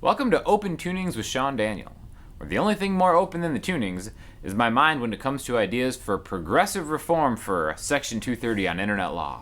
Welcome to Open Tunings with Sean Daniel, where the only thing more open than the tunings is my mind when it comes to ideas for progressive reform for Section 230 on internet law.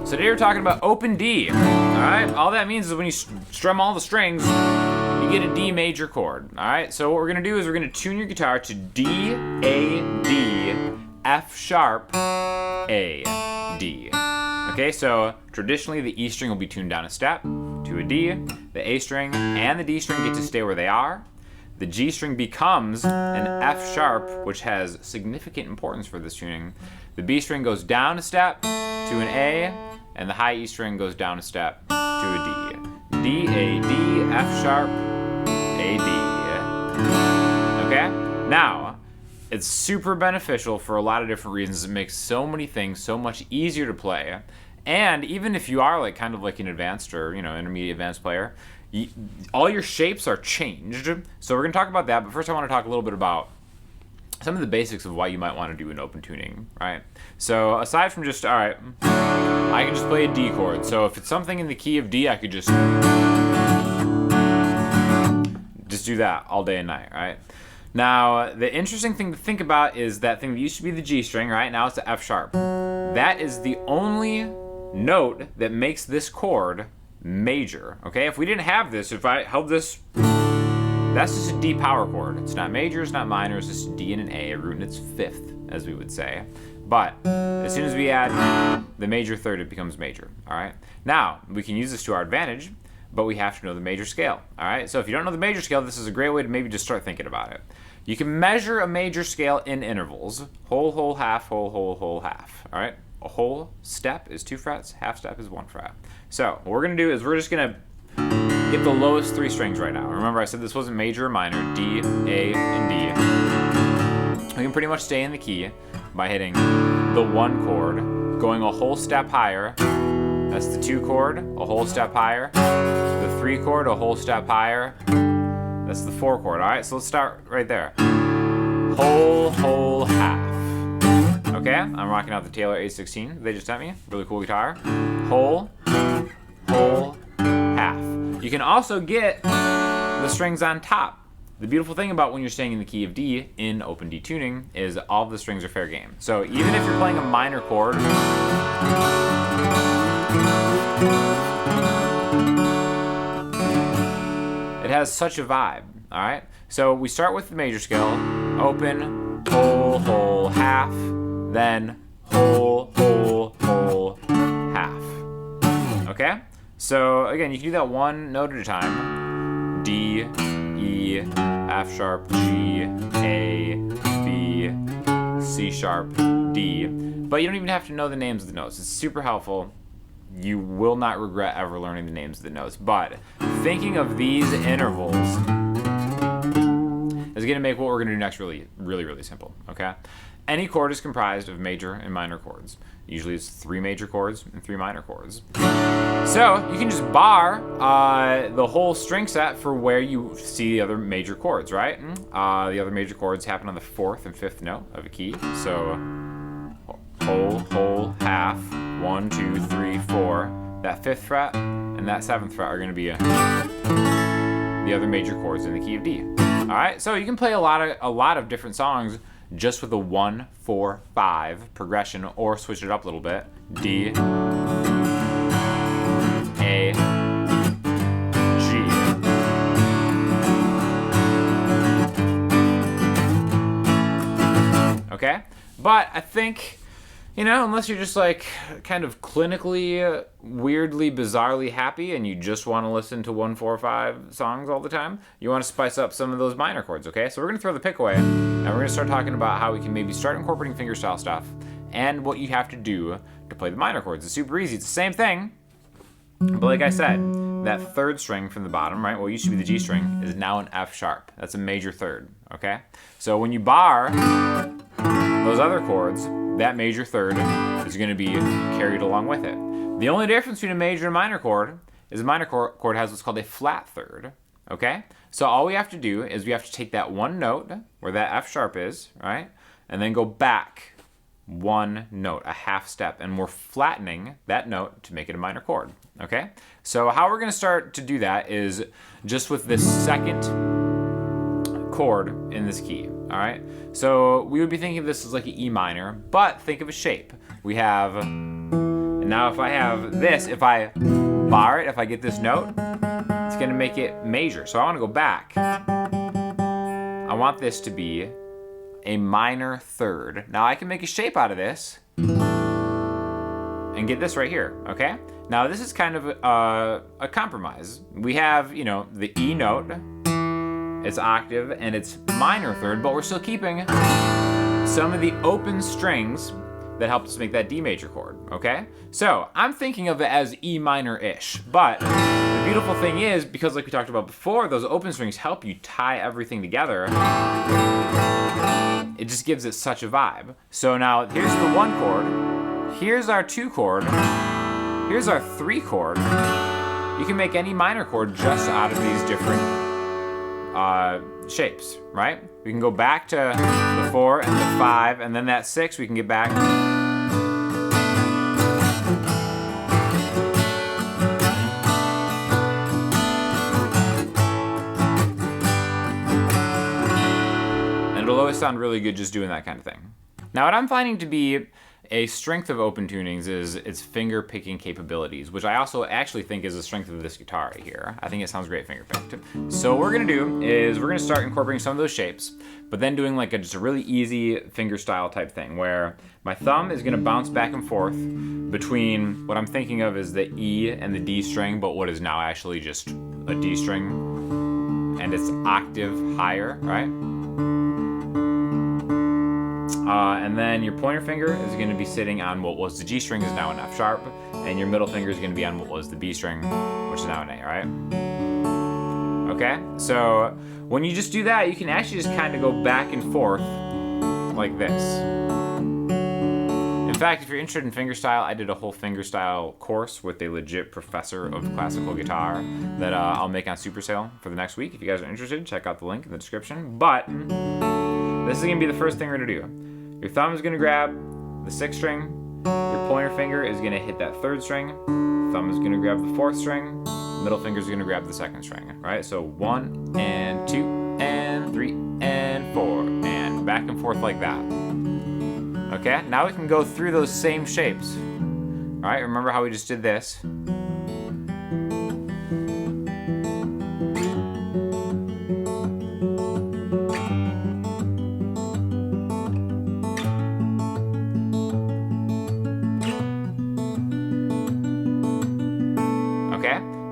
So today we're talking about open D. Alright, all that means is when you strum all the strings, you get a D major chord. Alright, so what we're going to do is we're going to tune your guitar to D, A, D, F sharp, A, D. Okay, so traditionally the E string will be tuned down a step to a D, the A string and the D string get to stay where they are. The G string becomes an F sharp, which has significant importance for this tuning. The B string goes down a step to an A, and the high E string goes down a step to a D. D, A, D, F sharp, A, D. Okay? Now, it's super beneficial for a lot of different reasons. It makes so many things so much easier to play. And even if you are kind of like an advanced or intermediate advanced player, all your shapes are changed. So we're going to talk about that, but first I want to talk a little bit about some of the basics of why you might want to do an open tuning, right? So aside from just, I can just play a D chord. So if it's something in the key of D, I could just do that all day and night, right? Now, the interesting thing to think about is that thing that used to be the G string, right? Now it's the F sharp. That is the only note that makes this chord major, okay? If we didn't have this, if I held this, that's just a D power chord. It's not major, it's not minor, it's just a D and an A root in its fifth, as we would say. But as soon as we add the major third, it becomes major, all right? Now, we can use this to our advantage, but we have to know the major scale, all right? So if you don't know the major scale, this is a great way to maybe just start thinking about it. You can measure a major scale in intervals. Whole, whole, half, whole, whole, whole, half, all right? A whole step is 2 frets, half step is 1 fret. So what we're gonna do is we're just gonna get the lowest 3 strings right now. Remember I said this wasn't major or minor, D, A, and D. We can pretty much stay in the key by hitting the 1 chord, going a whole step higher. That's the 2 chord, a whole step higher. The 3 chord, a whole step higher. That's the 4 chord, all right? So let's start right there. Whole, whole, half. Okay, I'm rocking out the Taylor A16 they just sent me. Really cool guitar. Whole, whole, half. You can also get the strings on top. The beautiful thing about when you're staying in the key of D in open D tuning is all of the strings are fair game. So even if you're playing a minor chord, it has such a vibe, all right? So we start with the major scale, open, whole, whole, half, then whole, whole, whole, half. Okay? So again, you can do that one note at a time. D, E, F sharp, G, A, B, C sharp, D. But you don't even have to know the names of the notes. It's super helpful. You will not regret ever learning the names of the notes. But thinking of these intervals is going to make what we're going to do next really, really, really simple, okay? Any chord is comprised of major and minor chords. Usually it's 3 major chords and 3 minor chords. So you can just bar the whole string set for where you see the other major chords, right? The other major chords happen on the 4th and 5th note of a key. So whole, whole, half, 1, 2, 3, 4. That 5th fret and that 7th fret are going to be the other major chords in the key of D. All right, so you can play a lot of different songs just with a 1, 4, 5 progression, or switch it up a little bit. D, A, G. Okay, but I think, unless you're just kind of clinically, weirdly, bizarrely happy and you just want to listen to 1, 4, 5 songs all the time, you want to spice up some of those minor chords, okay? So we're going to throw the pick away and we're going to start talking about how we can maybe start incorporating fingerstyle stuff and what you have to do to play the minor chords. It's super easy. It's the same thing, but like I said, that 3rd string from the bottom, right, what used to be the G string, is now an F sharp. That's a major 3rd, okay? So when you bar those other chords, that major 3rd is going to be carried along with it. The only difference between a major and minor chord is a minor chord has what's called a flat 3rd, okay? So all we have to do is we have to take that one note where that F sharp is, right? And then go back one note, a half step, and we're flattening that note to make it a minor chord, okay? So how we're gonna start to do that is just with this second chord in this key, all right? So we would be thinking of this as like an E minor, but think of a shape. We have, and now if I have this, if I bar it, if I get this note, it's gonna make it major. So I wanna go back. I want this to be a minor third. Now I can make a shape out of this and get this right here, okay? Now this is kind of a compromise. We have, you know, the E note, it's octave and it's minor third, but we're still keeping some of the open strings that helped us make that D major chord, okay? So I'm thinking of it as E minor-ish, but the beautiful thing is, because like we talked about before, those open strings help you tie everything together. It just gives it such a vibe. So now here's the 1 chord, here's our 2 chord, here's our 3 chord. You can make any minor chord just out of these different shapes, right? We can go back to the 4 and the 5, and then that 6 we can get back. It'll always sound really good just doing that kind of thing. Now what I'm finding to be a strength of open tunings is its finger picking capabilities, which I also actually think is a strength of this guitar right here. I think it sounds great finger picked. So what we're gonna do is we're gonna start incorporating some of those shapes, but then doing like just a really easy fingerstyle type thing where my thumb is gonna bounce back and forth between what I'm thinking of as the E and the D string, but what is now actually just a D string, and it's octave higher, right? And then your pointer finger is going to be sitting on what was the G string, is now an F sharp, and your middle finger is going to be on what was the B string, which is now an A, right? Okay, so when you just do that, you can actually just kind of go back and forth like this. In fact, if you're interested in fingerstyle, I did a whole fingerstyle course with a legit professor of classical guitar that I'll make on super sale for the next week. If you guys are interested, check out the link in the description. But this is going to be the first thing we're going to do. Your thumb is going to grab the 6th string, your pointer finger is going to hit that 3rd string, thumb is going to grab the 4th string, middle finger is going to grab the 2nd string, right? So 1 and 2 and 3 and 4 and back and forth like that. Okay, now we can go through those same shapes. All right, remember how we just did this?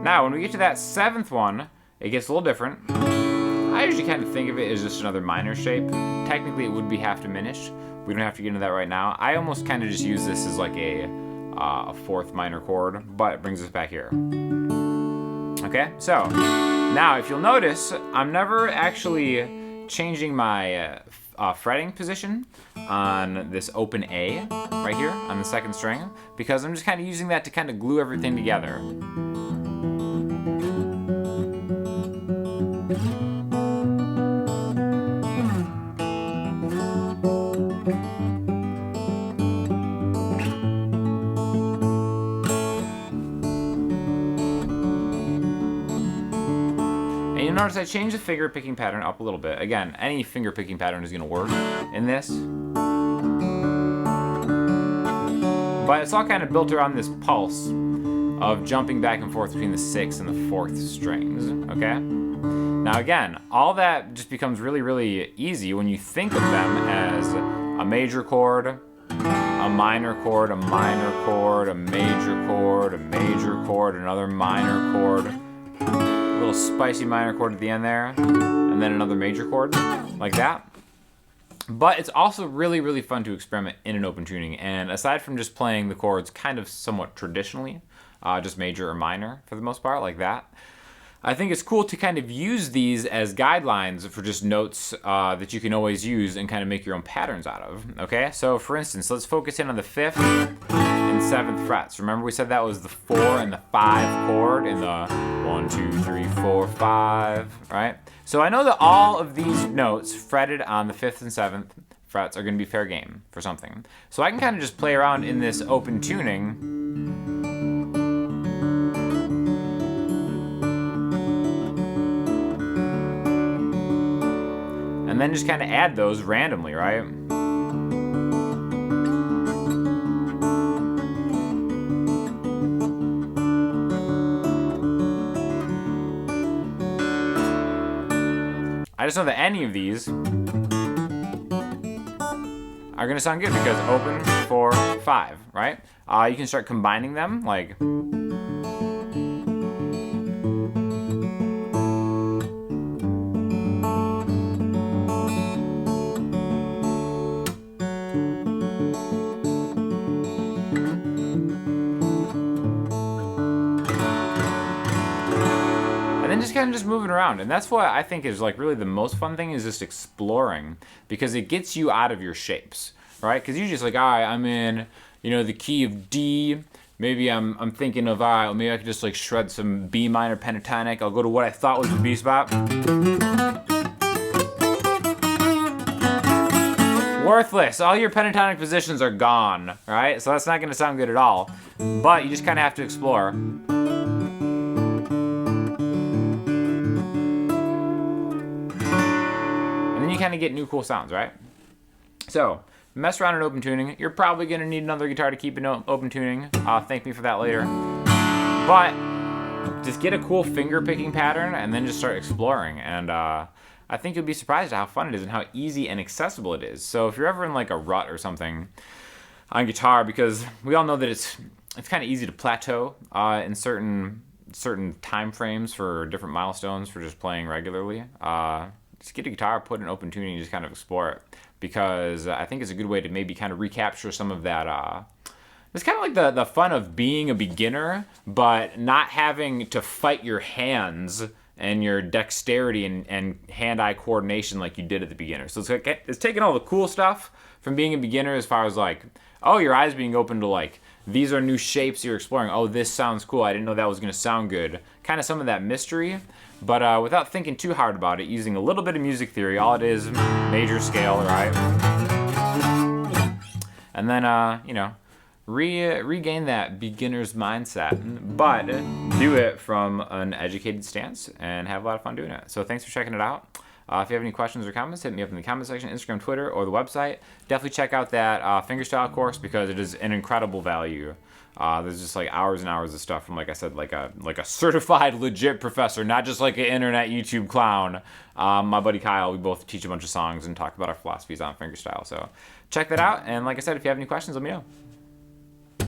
Now, when we get to that 7th one, it gets a little different. I usually kind of think of it as just another minor shape. Technically, it would be half diminished. We don't have to get into that right now. I almost kind of just use this as like a 4th minor chord, but it brings us back here. Okay, so now if you'll notice, I'm never actually changing my fretting position on this open A right here on the 2nd string, because I'm just kind of using that to kind of glue everything together. And you'll notice I changed the finger picking pattern up a little bit. Again, any finger picking pattern is going to work in this. But it's all kind of built around this pulse of jumping back and forth between the 6th and the 4th strings, okay? Now again, all that just becomes really, really easy when you think of them as a major chord, a minor chord, a minor chord, a major chord, a major chord, another minor chord, a little spicy minor chord at the end there, and then another major chord, like that. But it's also really, really fun to experiment in an open tuning, and aside from just playing the chords kind of somewhat traditionally, just major or minor for the most part, like that, I think it's cool to kind of use these as guidelines for just notes that you can always use and kind of make your own patterns out of, okay? So for instance, let's focus in on the 5th and 7th frets. Remember we said that was the 4 and the 5 chord in the 1, 2, 3, 4, 5, right? So I know that all of these notes fretted on the 5th and 7th frets are going to be fair game for something. So I can kind of just play around in this open tuning. And then just kind of add those randomly, right? I just know that any of these are going to sound good because open, 4, 5, right? You can start combining them, like... Kind of just moving around, and that's what I think is like really the most fun thing, is just exploring, because it gets you out of your shapes, right? Because you're just like, all right, I'm in, you know, the key of D. Maybe I'm thinking of, all right, well, maybe I could just like shred some B minor pentatonic. I'll go to what I thought was the B spot. Worthless. All your pentatonic positions are gone, right? So that's not going to sound good at all. But you just kind of have to explore. You kind of get new cool sounds, right? So, mess around in open tuning. You're probably going to need another guitar to keep in open tuning. Thank me for that later. But just get a cool finger picking pattern and then just start exploring. And I think you'll be surprised at how fun it is and how easy and accessible it is. So if you're ever in like a rut or something on guitar, because we all know that it's kind of easy to plateau in certain time frames for different milestones for just playing regularly. Just get a guitar, put it in open tuning, and just kind of explore it. Because I think it's a good way to maybe kind of recapture some of that. It's kind of like the fun of being a beginner, but not having to fight your hands and your dexterity and hand-eye coordination like you did at the beginner. So it's taking all the cool stuff from being a beginner, as far as like, oh, your eyes being open to like, these are new shapes you're exploring. Oh, this sounds cool. I didn't know that was going to sound good. Kind of some of that mystery. But without thinking too hard about it, using a little bit of music theory, all it is, major scale, right? And then, you know, regain that beginner's mindset, but do it from an educated stance and have a lot of fun doing it. So thanks for checking it out. If you have any questions or comments, hit me up in the comment section, Instagram, Twitter, or the website. Definitely check out that Fingerstyle course, because it is an incredible value. There's just like hours and hours of stuff from, like I said, like a certified legit professor, not just like an internet YouTube clown. My buddy Kyle, we both teach a bunch of songs and talk about our philosophies on fingerstyle. So check that out. And like I said, if you have any questions, let me know.